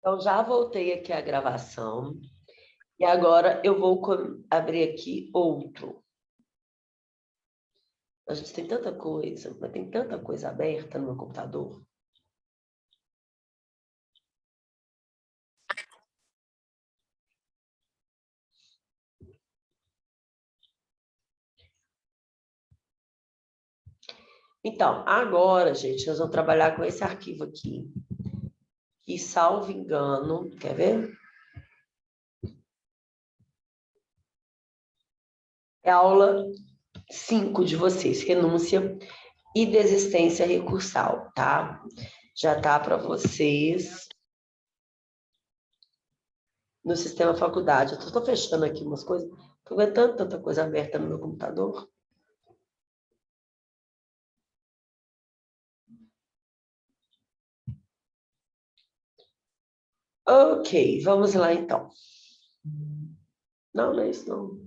Então, já voltei aqui a gravação. E agora eu vou abrir aqui outro. A gente tem tanta coisa, mas tem tanta coisa aberta no meu computador. Então, agora, gente, nós vamos trabalhar com esse arquivo aqui. Que, salvo engano, quer ver? É a aula 5 de vocês, renúncia e desistência recursal, tá? Já tá para vocês no sistema faculdade. Eu estou fechando aqui umas coisas, estou aguentando tanta coisa aberta no meu computador. Ok, vamos lá então. Não, não é isso não.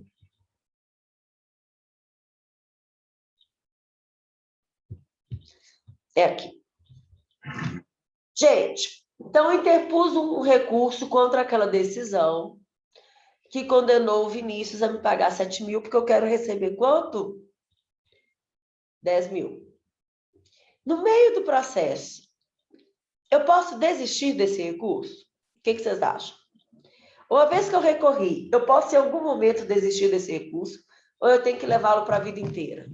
É aqui. Gente, então eu interpus um recurso contra aquela decisão que condenou o Vinícius a me pagar 7 mil, porque eu quero receber quanto? 10 mil. No meio do processo, eu posso desistir desse recurso? O que vocês acham? Uma vez que eu recorri, eu posso em algum momento desistir desse recurso ou eu tenho que levá-lo para a vida inteira?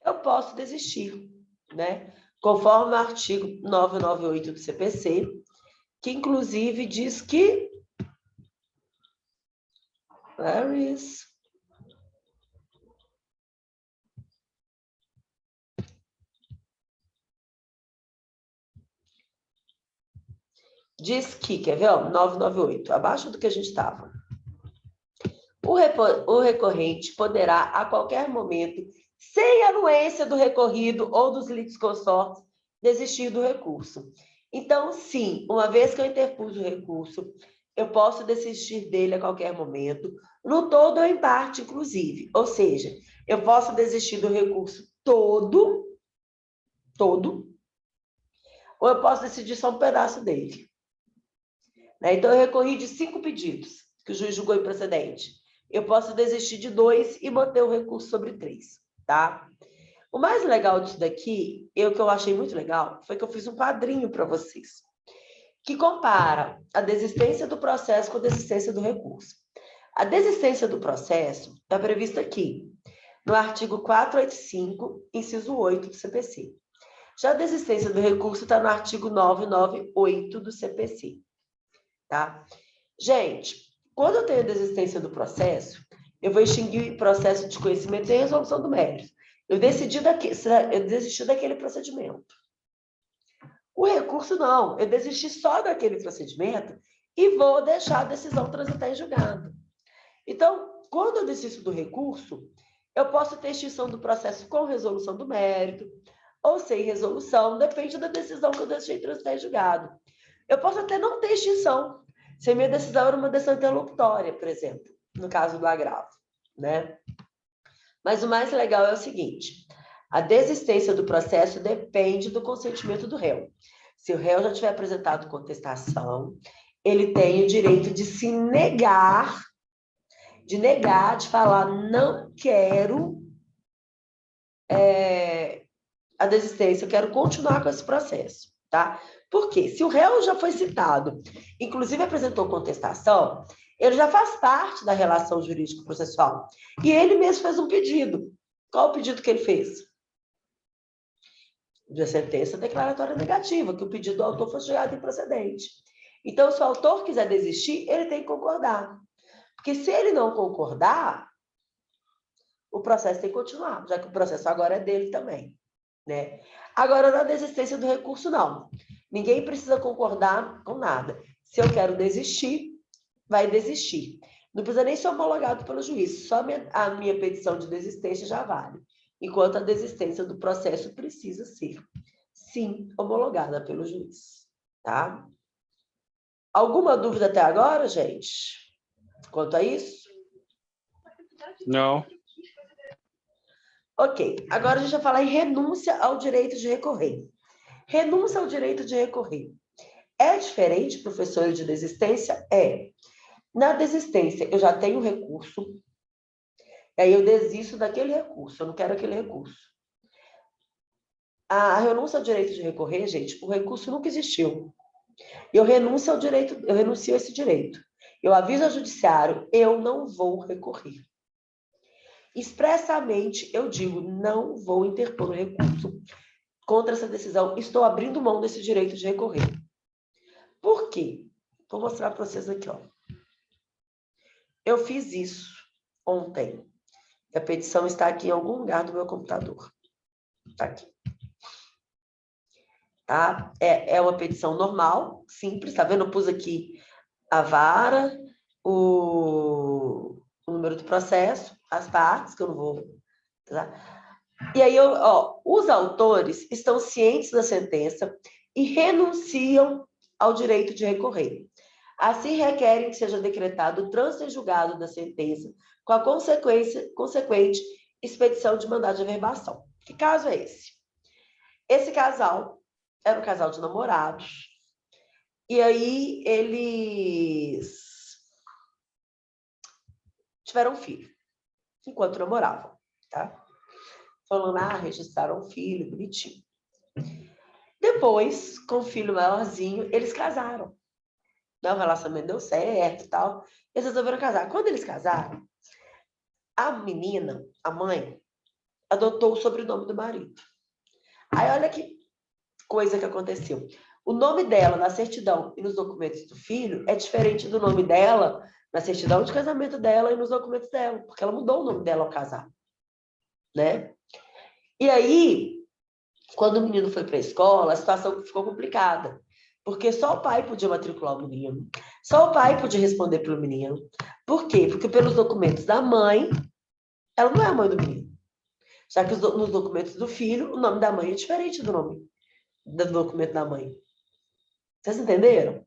Eu posso desistir, né? Conforme o artigo 998 do CPC, que inclusive diz que... Where is... Diz que, quer ver? 998, abaixo do que a gente estava. O recorrente poderá, a qualquer momento, sem anuência do recorrido ou dos litisconsortes, desistir do recurso. Então, sim, uma vez que eu interpus o recurso, eu posso desistir dele a qualquer momento, no todo ou em parte, inclusive. Ou seja, eu posso desistir do recurso todo, ou eu posso decidir só um pedaço dele. Então, eu recorri de 5 pedidos que o juiz julgou improcedente. Eu posso desistir de 2 e manter o recurso sobre 3, tá? O mais legal disso daqui, que eu achei muito legal, foi que eu fiz um quadrinho para vocês, que compara a desistência do processo com a desistência do recurso. A desistência do processo está prevista aqui, no artigo 485, inciso 8 do CPC. Já a desistência do recurso está no artigo 998 do CPC. Tá? Gente, quando eu tenho a desistência do processo, eu vou extinguir o processo de conhecimento e resolução do mérito. Eu desisti daquele procedimento. O recurso não, eu desisti só daquele procedimento e vou deixar a decisão transitar em julgado. Então, quando eu desisto do recurso, eu posso ter extinção do processo com resolução do mérito ou sem resolução, depende da decisão que eu deixei transitar em julgado. Eu posso até não ter extinção, se a minha decisão era uma decisão interlocutória, por exemplo, no caso do agravo, né? Mas o mais legal é o seguinte, a desistência do processo depende do consentimento do réu. Se o réu já tiver apresentado contestação, ele tem o direito de se negar, de falar, não quero a desistência, eu quero continuar com esse processo, tá? Porque se o réu já foi citado, inclusive apresentou contestação, ele já faz parte da relação jurídico-processual. E ele mesmo fez um pedido. Qual o pedido que ele fez? De sentença declaratória negativa, que o pedido do autor foi julgado improcedente. Então, se o autor quiser desistir, ele tem que concordar. Porque se ele não concordar, o processo tem que continuar, já que o processo agora é dele também. Né? Agora, na desistência do recurso, não. Ninguém precisa concordar com nada. Se eu quero desistir, vai desistir. Não precisa nem ser homologado pelo juiz, só a minha petição de desistência já vale. Enquanto a desistência do processo precisa ser, sim, homologada pelo juiz. Tá? Alguma dúvida até agora, gente? Quanto a isso? Não. Ok, agora a gente vai falar em renúncia ao direito de recorrer. Renúncia ao direito de recorrer. É diferente, professora, de desistência? É. Na desistência, eu já tenho recurso, aí eu desisto daquele recurso, eu não quero aquele recurso. A renúncia ao direito de recorrer, gente, o recurso nunca existiu. Eu renuncio ao direito, eu renuncio a esse direito. Eu aviso ao judiciário, eu não vou recorrer. Expressamente, eu digo, não vou interpor o recurso contra essa decisão, estou abrindo mão desse direito de recorrer. Por quê? Vou mostrar para vocês aqui, ó. Eu fiz isso ontem. A petição está aqui em algum lugar do meu computador. Está aqui. Tá? É uma petição normal, simples, tá vendo? Eu pus aqui a vara, o número do processo, as partes, que eu não vou... Tá? E aí, os autores estão cientes da sentença e renunciam ao direito de recorrer. Assim, requerem que seja decretado o trânsito em julgado da sentença com a consequente expedição de mandado de averbação. Que caso é esse? Esse casal era um casal de namorados, e aí eles tiveram um filho, enquanto namoravam, tá? Foram lá, registraram um filho, bonitinho. Depois, com o filho maiorzinho, eles casaram. O relacionamento deu certo e tal. Eles resolveram casar. Quando eles casaram, a menina, a mãe, adotou o sobrenome do marido. Aí, olha que coisa que aconteceu. O nome dela na certidão e nos documentos do filho é diferente do nome dela na certidão de casamento dela e nos documentos dela, porque ela mudou o nome dela ao casar, né? E aí, quando o menino foi para a escola, a situação ficou complicada, porque só o pai podia matricular o menino, só o pai podia responder pelo menino. Por quê? Porque pelos documentos da mãe, ela não é a mãe do menino. Já que nos documentos do filho, o nome da mãe é diferente do nome do documento da mãe. Vocês entenderam?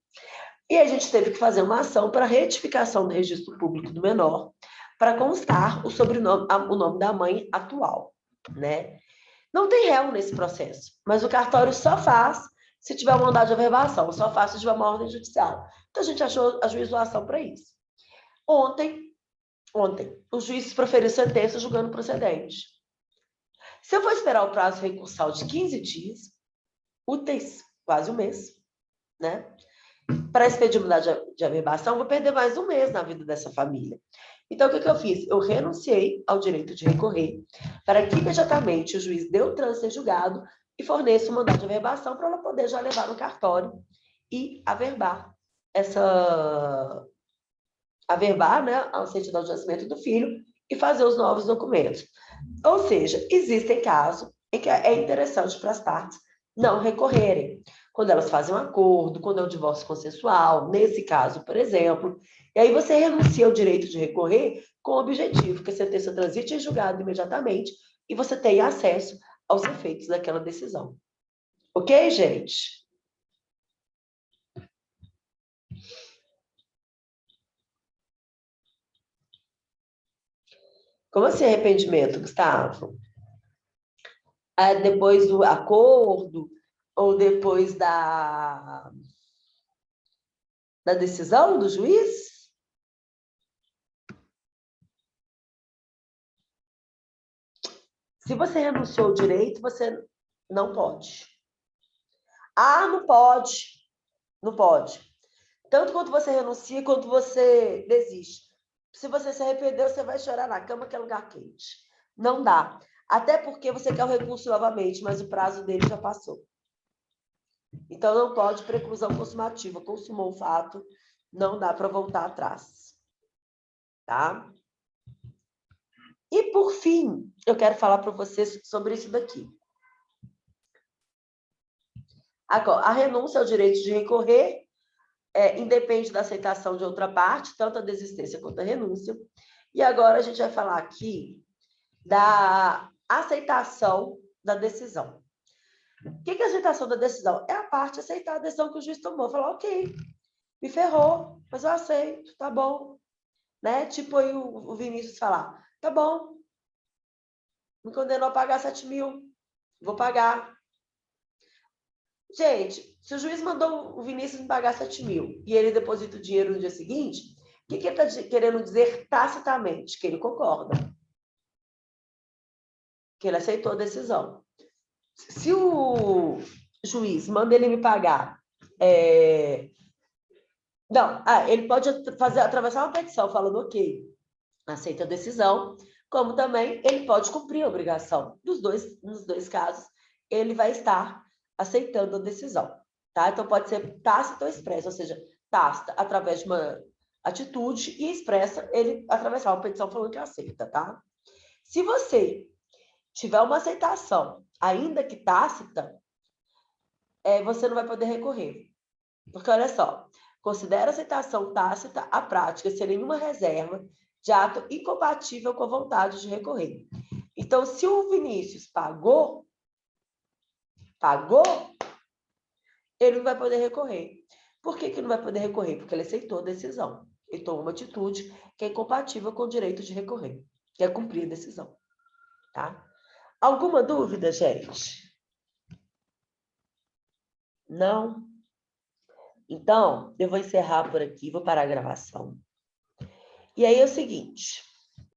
E a gente teve que fazer uma ação para retificação do registro público do menor, para constar o sobrenome, o nome da mãe atual, né? Não tem réu nesse processo, mas o cartório só faz se tiver um mandado de averbação, só faz se tiver uma ordem judicial. Então a gente achou ajuizou a ação para isso. Ontem, os juízes proferiram sentença julgando procedente. Se eu for esperar o prazo recursal de 15 dias, úteis, quase um mês, né? Para expedir mandado de averbação, vou perder mais um mês na vida dessa família. Então, o que eu fiz? Eu renunciei ao direito de recorrer para que imediatamente o juiz dê o trânsito em julgado e forneça um mandado de averbação para ela poder já levar no cartório e averbar né, a certidão de nascimento do filho e fazer os novos documentos. Ou seja, existem casos em que é interessante para as partes não recorrerem. Quando elas fazem um acordo, quando é um divórcio consensual, nesse caso, por exemplo. E aí você renuncia ao direito de recorrer com o objetivo que a sentença transite em julgado imediatamente e você tenha acesso aos efeitos daquela decisão. Ok, gente? Como assim arrependimento, Gustavo? Depois do acordo ou depois da decisão do juiz? Se você renunciou ao direito, você não pode. Ah, não pode. Não pode. Tanto quanto você renuncia, quanto você desiste. Se você se arrependeu, você vai chorar na cama, que é lugar quente. Não dá. Até porque você quer o recurso novamente, mas o prazo dele já passou. Então, não pode preclusão consumativa. Consumou o fato, não dá para voltar atrás. Tá? E, por fim, eu quero falar para vocês sobre isso daqui. Agora, a renúncia ao direito de recorrer independe da aceitação de outra parte, tanto a desistência quanto a renúncia. E agora a gente vai falar aqui da aceitação da decisão. O que é a aceitação da decisão? É a parte aceitar a decisão que o juiz tomou. Falar, ok, me ferrou, mas eu aceito, tá bom. Né? Tipo aí o Vinícius falar, tá bom, me condenou a pagar 7 mil, vou pagar. Gente, se o juiz mandou o Vinícius me pagar 7 mil e ele deposita o dinheiro no dia seguinte, o que ele está querendo dizer tacitamente? Que ele concorda. Que ele aceitou a decisão. Se o juiz manda ele me pagar... Não, ele pode atravessar uma petição falando ok, aceita a decisão, como também ele pode cumprir a obrigação. Nos dois casos, ele vai estar aceitando a decisão. Tá? Então, pode ser tácita ou expressa, ou seja, tácita através de uma atitude e expressa ele atravessar uma petição falando que aceita. Tá? Se você tiver uma aceitação, ainda que tácita, você não vai poder recorrer. Porque, olha só, considera a aceitação tácita a prática sem nenhuma reserva de ato incompatível com a vontade de recorrer. Então, se o Vinícius pagou, ele não vai poder recorrer. Por que não vai poder recorrer? Porque ele aceitou a decisão. Ele tomou uma atitude que é incompatível com o direito de recorrer, que é cumprir a decisão. Tá? Alguma dúvida, gente? Não? Então, eu vou encerrar por aqui, vou parar a gravação. E aí é o seguinte...